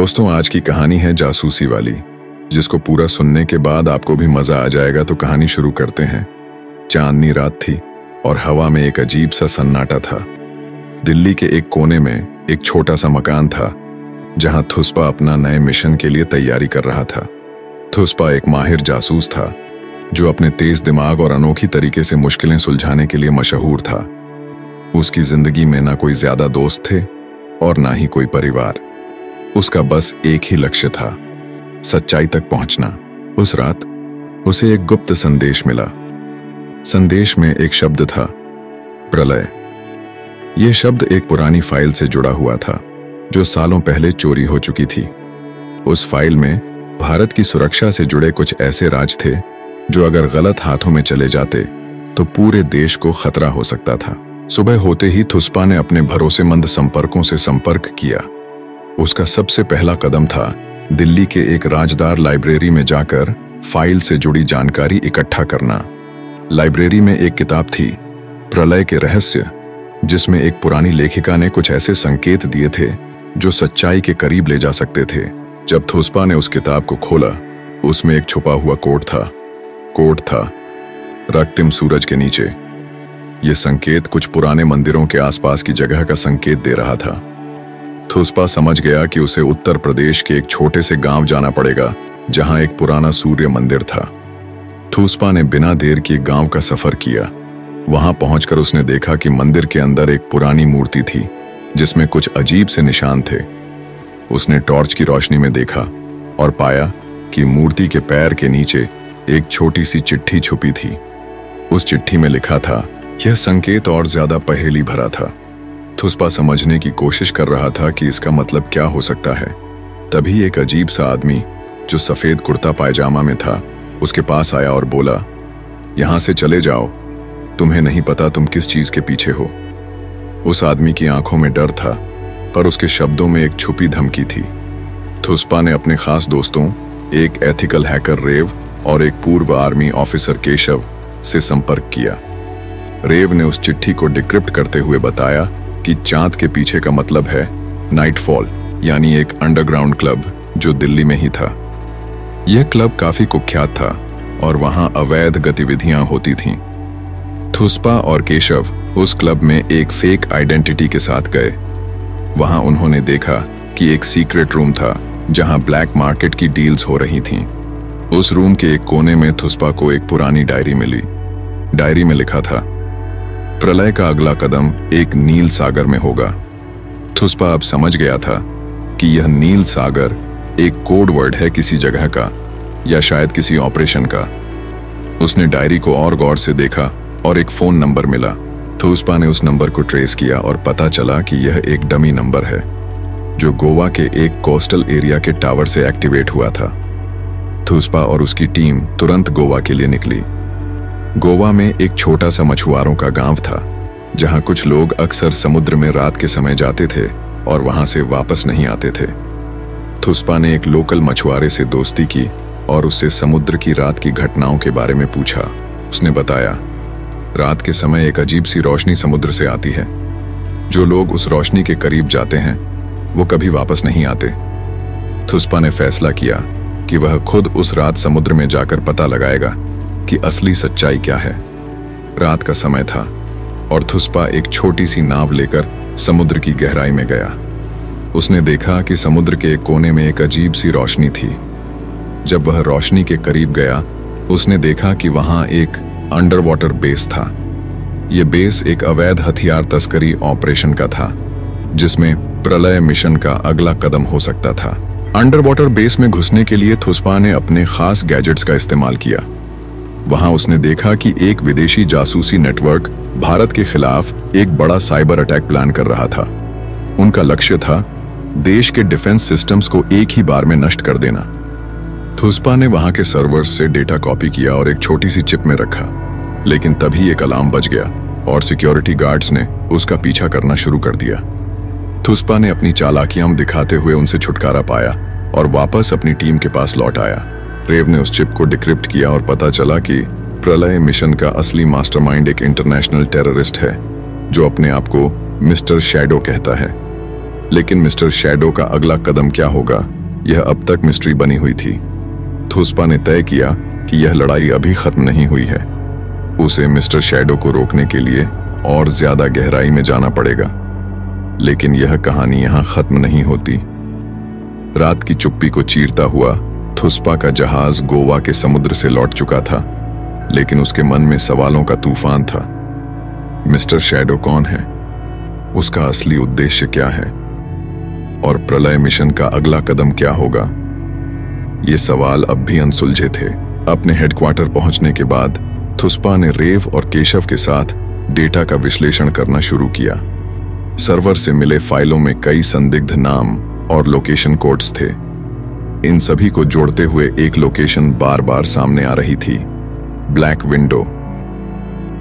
दोस्तों, आज की कहानी है जासूसी वाली, जिसको पूरा सुनने के बाद आपको भी मजा आ जाएगा। तो कहानी शुरू करते हैं। चांदनी रात थी और हवा में एक अजीब सा सन्नाटा था। दिल्ली के एक कोने में एक छोटा सा मकान था, जहां थुस्पा अपना नए मिशन के लिए तैयारी कर रहा था। थुस्पा एक माहिर जासूस था, जो अपने तेज दिमाग और अनोखी तरीके से मुश्किलें सुलझाने के लिए मशहूर था। उसकी जिंदगी में ना कोई ज्यादा दोस्त थे और ना ही कोई परिवार। उसका बस एक ही लक्ष्य था, सच्चाई तक पहुंचना। उस रात उसे एक गुप्त संदेश मिला। संदेश में एक शब्द था, प्रलय। यह शब्द एक पुरानी फाइल से जुड़ा हुआ था, जो सालों पहले चोरी हो चुकी थी। उस फाइल में भारत की सुरक्षा से जुड़े कुछ ऐसे राज थे, जो अगर गलत हाथों में चले जाते तो पूरे देश को खतरा हो सकता था। सुबह होते ही थुस्पा ने अपने भरोसेमंद संपर्कों से संपर्क किया। उसका सबसे पहला कदम था दिल्ली के एक राजदार लाइब्रेरी में जाकर फाइल से जुड़ी जानकारी इकट्ठा करना। लाइब्रेरी में एक किताब थी, प्रलय के रहस्य, जिसमें एक पुरानी लेखिका ने कुछ ऐसे संकेत दिए थे जो सच्चाई के करीब ले जा सकते थे। जब थुस्पा ने उस किताब को खोला, उसमें एक छुपा हुआ कोड था रक्तिम सूरज के नीचे। यह संकेत कुछ पुराने मंदिरों के आसपास की जगह का संकेत दे रहा था। थुस्पा समझ गया कि उसे उत्तर प्रदेश के एक छोटे से गांव जाना पड़ेगा, जहां एक पुराना सूर्य मंदिर था। थुस्पा ने बिना देर किए गांव का सफर किया। वहां पहुंचकर उसने देखा कि मंदिर के अंदर एक पुरानी मूर्ति थी, जिसमें कुछ अजीब से निशान थे। उसने टॉर्च की रोशनी में देखा और पाया कि मूर्ति के पैर के नीचे एक छोटी सी चिट्ठी छुपी थी। उस चिट्ठी में लिखा था। यह संकेत और ज्यादा पहेली भरा था। थुस्पा समझने की कोशिश कर रहा था कि इसका मतलब क्या हो सकता है। तभी एक अजीब सा आदमी, जो सफेद कुर्ता पायजामा में था, उसके पास आया और बोला, यहां से चले जाओ, तुम्हें नहीं पता तुम किस चीज के पीछे हो। उस आदमी की आंखों में डर था, पर उसके शब्दों में एक छुपी धमकी थी। थुस्पा ने अपने खास दोस्तों, एक एथिकल हैकर रेव और एक पूर्व आर्मी ऑफिसर केशव से संपर्क किया। रेव ने उस चिट्ठी को डिक्रिप्ट करते हुए बताया कि चांद के पीछे का मतलब है नाइटफॉल, यानी एक अंडरग्राउंड क्लब जो दिल्ली में ही था। यह क्लब काफी कुख्यात था और वहां अवैध गतिविधियां होती थीं। थुस्पा और केशव उस क्लब में एक फेक आइडेंटिटी के साथ गए। वहां उन्होंने देखा कि एक सीक्रेट रूम था, जहां ब्लैक मार्केट की डील्स हो रही थीं। उस रूम के एक कोने में थुस्पा को एक पुरानी डायरी मिली। डायरी में लिखा था, प्रलय का अगला कदम एक नील सागर में होगा। थुस्पा अब समझ गया था कि यह नील सागर एक कोड वर्ड है किसी जगह का, या शायद किसी ऑपरेशन का। उसने डायरी को और गौर से देखा और एक फोन नंबर मिला। थुस्पा ने उस नंबर को ट्रेस किया और पता चला कि यह एक डमी नंबर है, जो गोवा के एक कोस्टल एरिया के टावर से एक्टिवेट हुआ था। थुस्पा और उसकी टीम तुरंत गोवा के लिए निकली। गोवा में एक छोटा सा मछुआरों का गांव था, जहां कुछ लोग अक्सर समुद्र में रात के समय जाते थे और वहां से वापस नहीं आते थे। थुस्पा ने एक लोकल मछुआरे से दोस्ती की और उससे समुद्र की रात की घटनाओं के बारे में पूछा। उसने बताया, रात के समय एक अजीब सी रोशनी समुद्र से आती है। जो लोग उस रोशनी के करीब जाते हैं, वो कभी वापस नहीं आते। थुस्पा ने फैसला किया कि वह खुद उस रात समुद्र में जाकर पता लगाएगा कि असली सच्चाई क्या है। रात का समय था और थुस्पा एक छोटी सी नाव लेकर समुद्र की गहराई में गया। उसने देखा कि समुद्र के एक कोने में एक अजीब सी रोशनी थी। जब वह रोशनी के करीब गया, उसने देखा कि वहां एक अंडर वाटर बेस था। यह बेस एक अवैध हथियार तस्करी ऑपरेशन का था, जिसमें प्रलय मिशन का अगला कदम हो सकता था। अंडर वाटर बेस में घुसने के लिए थुस्पा ने अपने खास गैजेट्स का इस्तेमाल किया। वहां उसने देखा कि एक विदेशी जासूसी नेटवर्क भारत के खिलाफ एक बड़ा साइबर अटैक प्लान कर रहा था। उनका लक्ष्य था देश के डिफेंस सिस्टम्स को एक ही बार में नष्ट कर देना। थुस्पा ने वहां के सर्वर्स से डेटा कॉपी किया और एक छोटी सी चिप में रखा, लेकिन तभी एक अलार्म बज गया और सिक्योरिटी गार्ड्स ने उसका पीछा करना शुरू कर दिया। थुस्पा ने अपनी चालाकियां दिखाते हुए उनसे छुटकारा पाया और वापस अपनी टीम के पास लौट आया। रेव ने उस चिप को डिक्रिप्ट किया और पता चला कि प्रलय मिशन का असली मास्टरमाइंड एक इंटरनेशनल टेररिस्ट है, जो अपने आप को मिस्टर शैडो कहता है। लेकिन मिस्टर शैडो का अगला कदम क्या होगा, यह अब तक मिस्ट्री बनी हुई थी। थुस्पा ने तय किया कि यह लड़ाई अभी खत्म नहीं हुई है। उसे मिस्टर शैडो को रोकने के लिए और ज्यादा गहराई में जाना पड़ेगा। लेकिन यह कहानी यहां खत्म नहीं होती। रात की चुप्पी को चीरता हुआ थुस्पा का जहाज गोवा के समुद्र से लौट चुका था, लेकिन उसके मन में सवालों का तूफान था। मिस्टर शैडो कौन है? उसका असली उद्देश्य क्या है? और प्रलय मिशन का अगला कदम क्या होगा? ये सवाल अब भी अनसुलझे थे। अपने हेडक्वार्टर पहुंचने के बाद थुस्पा ने रेव और केशव के साथ डेटा का विश्लेषण करना शुरू किया। सर्वर से मिले फाइलों में कई संदिग्ध नाम और लोकेशन कोड्स थे। इन सभी को जोड़ते हुए एक लोकेशन बार बार सामने आ रही थी, ब्लैक विंडो।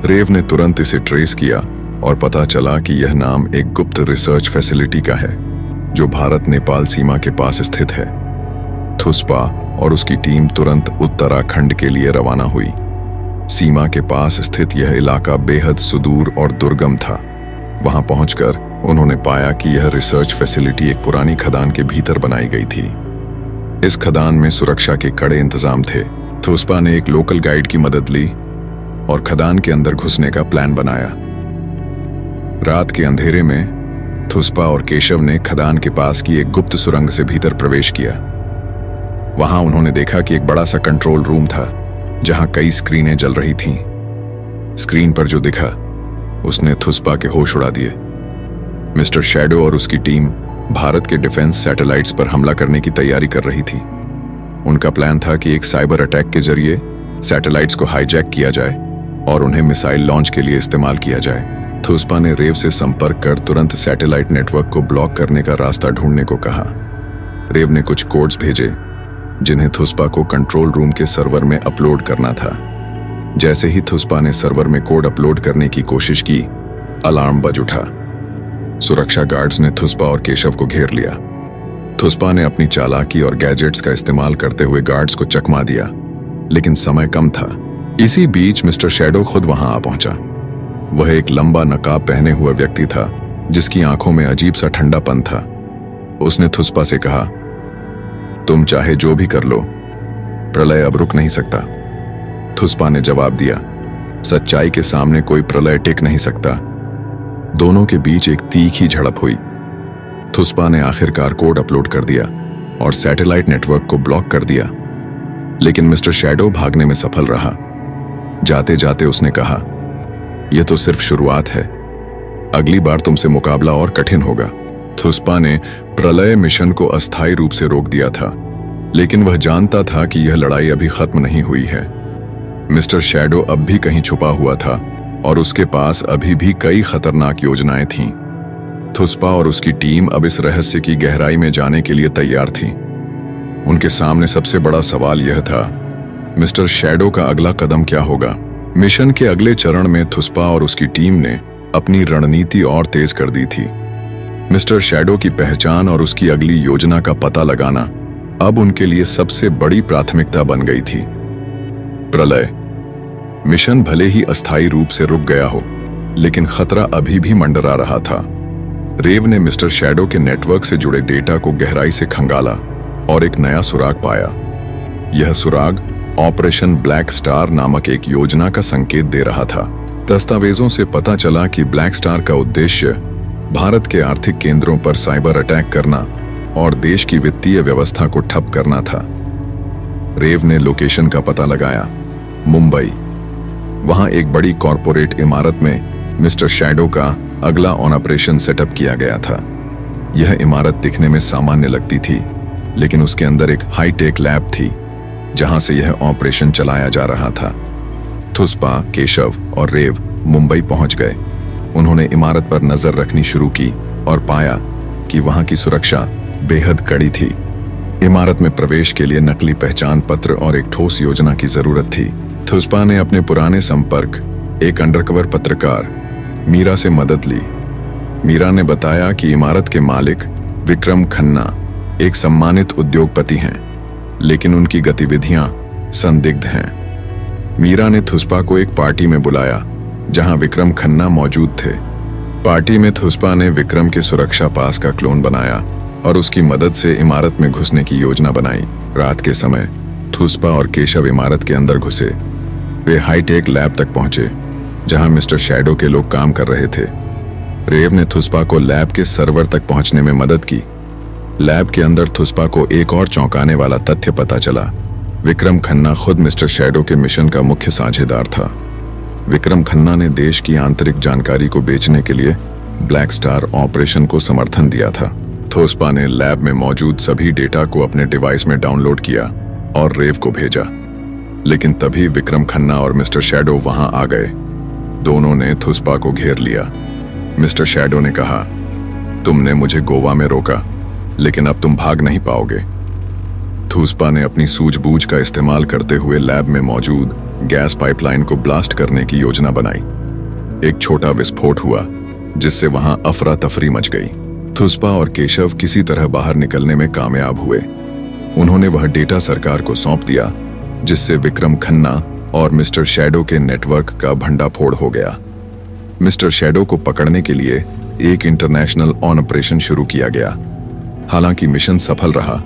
रेव ने तुरंत इसे ट्रेस किया और पता चला कि यह नाम एक गुप्त रिसर्च फैसिलिटी का है जो भारत नेपाल सीमा के पास स्थित है। थुस्पा और उसकी टीम तुरंत उत्तराखंड के लिए रवाना हुई। सीमा के पास स्थित यह इलाका बेहद सुदूर और दुर्गम था। वहां पहुंचकर उन्होंने पाया कि यह रिसर्च फैसिलिटी एक पुरानी खदान के भीतर बनाई गई थी। इस खदान में सुरक्षा के कड़े इंतजाम थे। थुस्पा ने एक लोकल गाइड की मदद ली और खदान के अंदर घुसने का प्लान बनाया। रात के अंधेरे में थुस्पा और केशव ने खदान के पास की एक गुप्त सुरंग से भीतर प्रवेश किया। वहां उन्होंने देखा कि एक बड़ा सा कंट्रोल रूम था जहां कई स्क्रीनें जल रही थीं। स्क्रीन पर जो दिखा उसने थुस्पा के होश उड़ा दिए। मिस्टर शैडो और उसकी टीम भारत के डिफेंस सैटेलाइट्स पर हमला करने की तैयारी कर रही थी। उनका प्लान था कि एक साइबर अटैक के जरिए सैटेलाइट्स को हाईजैक किया जाए और उन्हें मिसाइल लॉन्च के लिए इस्तेमाल किया जाए। थुस्पा ने रेव से संपर्क कर तुरंत सैटेलाइट नेटवर्क को ब्लॉक करने का रास्ता ढूंढने को कहा। रेव ने कुछ कोड्स भेजे जिन्हें थुस्पा को कंट्रोल रूम के सर्वर में अपलोड करना था। जैसे ही थुस्पा ने सर्वर में कोड अपलोड करने की कोशिश की, अलार्म बज उठा। सुरक्षा गार्ड्स ने थुस्पा और केशव को घेर लिया। थुस्पा ने अपनी चालाकी और गैजेट्स का इस्तेमाल करते हुए गार्ड्स को चकमा दिया, लेकिन समय कम था। इसी बीच मिस्टर शैडो खुद वहां आ पहुंचा। वह एक लंबा नकाब पहने हुआ व्यक्ति था जिसकी आंखों में अजीब सा ठंडापन था। उसने थुस्पा से कहा, तुम चाहे जो भी कर लो, प्रलय अब रुक नहीं सकता। थुस्पा ने जवाब दिया, सच्चाई के सामने कोई प्रलय टिक नहीं सकता। दोनों के बीच एक तीखी झड़प हुई। थुस्पा ने आखिरकार कोड अपलोड कर दिया और सैटेलाइट नेटवर्क को ब्लॉक कर दिया, लेकिन मिस्टर शैडो भागने में सफल रहा। जाते जाते उसने कहा, यह तो सिर्फ शुरुआत है, अगली बार तुमसे मुकाबला और कठिन होगा। थुस्पा ने प्रलय मिशन को अस्थायी रूप से रोक दिया था, लेकिन वह जानता था कि यह लड़ाई अभी खत्म नहीं हुई है। मिस्टर शैडो अब भी कहीं छुपा हुआ था और उसके पास अभी भी कई खतरनाक योजनाएं थीं। थुस्पा और उसकी टीम अब इस रहस्य की गहराई में जाने के लिए तैयार थी। उनके सामने सबसे बड़ा सवाल यह था, मिस्टर शैडो का अगला कदम क्या होगा। मिशन के अगले चरण में थुस्पा और उसकी टीम ने अपनी रणनीति और तेज कर दी थी। मिस्टर शैडो की पहचान और उसकी अगली योजना का पता लगाना अब उनके लिए सबसे बड़ी प्राथमिकता बन गई थी। प्रलय मिशन भले ही अस्थायी रूप से रुक गया हो, लेकिन खतरा अभी भी मंडरा रहा था। रेव ने मिस्टर शैडो के नेटवर्क से जुड़े डेटा को गहराई से खंगाला और एक नया सुराग पाया। यह सुराग ऑपरेशन ब्लैक स्टार नामक एक योजना का संकेत दे रहा था। दस्तावेजों से पता चला कि ब्लैक स्टार का उद्देश्य भारत के आर्थिक केंद्रों पर साइबर अटैक करना और देश की वित्तीय व्यवस्था को ठप करना था। रेव ने लोकेशन का पता लगाया, मुंबई। वहां एक बड़ी कॉरपोरेट इमारत में मिस्टर शैडो का अगला ऑपरेशन सेटअप किया गया था। यह इमारत दिखने में सामान्य लगती थी, लेकिन उसके अंदर एक हाईटेक लैब थी जहां से यह ऑपरेशन चलाया जा रहा था। थुस्पा, केशव और रेव मुंबई पहुंच गए। उन्होंने इमारत पर नजर रखनी शुरू की और पाया कि वहां की सुरक्षा बेहद कड़ी थी। इमारत में प्रवेश के लिए नकली पहचान पत्र और एक ठोस योजना की जरूरत थी। थुस्पा ने अपने पुराने संपर्क एक अंडरकवर पत्रकार मीरा से मदद ली। मीरा ने बताया कि इमारत के मालिक विक्रम खन्ना एक सम्मानित उद्योगपति हैं, लेकिन उनकी गतिविधियां संदिग्ध हैं। मीरा ने थुस्पा को एक पार्टी में बुलाया जहां विक्रम खन्ना मौजूद थे। पार्टी में थुस्पा ने विक्रम के सुरक्षा पास का क्लोन बनाया और उसकी मदद से इमारत में घुसने की योजना बनाई। रात के समय थुस्पा और केशव इमारत के अंदर घुसे। वे हाईटेक लैब तक पहुंचे जहां मिस्टर शैडो के लोग काम कर रहे थे। रेव ने थुस्पा को लैब के सर्वर तक पहुंचने में मदद की। लैब के अंदर थुस्पा को एक और चौंकाने वाला तथ्य पता चला। विक्रम खन्ना खुद मिस्टर शैडो के मिशन का मुख्य साझेदार था। विक्रम खन्ना ने देश की आंतरिक जानकारी को बेचने के लिए ब्लैक स्टार ऑपरेशन को समर्थन दिया था। थुस्पा ने लैब में मौजूद सभी डेटा को अपने डिवाइस में डाउनलोड किया और रेव को भेजा। लेकिन तभी विक्रम खन्ना और मिस्टर शैडो वहां आ गए। दोनों ने थुस्पा को घेर लिया। मिस्टर शैडो ने कहा, तुमने मुझे गोवा में रोका, लेकिन अब तुम भाग नहीं पाओगे। थुस्पा ने अपनी सूझबूझ का इस्तेमाल करते हुए लैब में मौजूद गैस पाइपलाइन को ब्लास्ट करने की योजना बनाई। एक छोटा विस्फोट हुआ जिससे वहां अफरा तफरी मच गई। थुस्पा और केशव किसी तरह बाहर निकलने में कामयाब हुए। उन्होंने वह डेटा सरकार को सौंप दिया जिससे विक्रम खन्ना और मिस्टर शैडो के नेटवर्क का भंडाफोड़ हो गया। मिस्टर शैडो को पकड़ने के लिए एक इंटरनेशनल ऑन ऑपरेशन शुरू किया गया। हालांकि मिशन सफल रहा,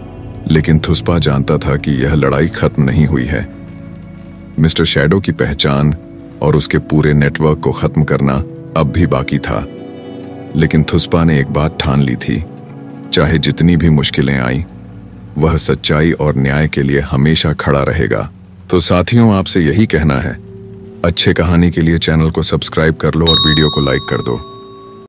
लेकिन थुस्पा जानता था कि यह लड़ाई खत्म नहीं हुई है। मिस्टर शैडो की पहचान और उसके पूरे नेटवर्क को खत्म करना अब भी बाकी था। लेकिन थुस्पा ने एक बात ठान ली थी, चाहे जितनी भी मुश्किलें आई, वह सच्चाई और न्याय के लिए हमेशा खड़ा रहेगा। तो साथियों, आपसे यही कहना है, अच्छे कहानी के लिए चैनल को सब्सक्राइब कर लो और वीडियो को लाइक कर दो।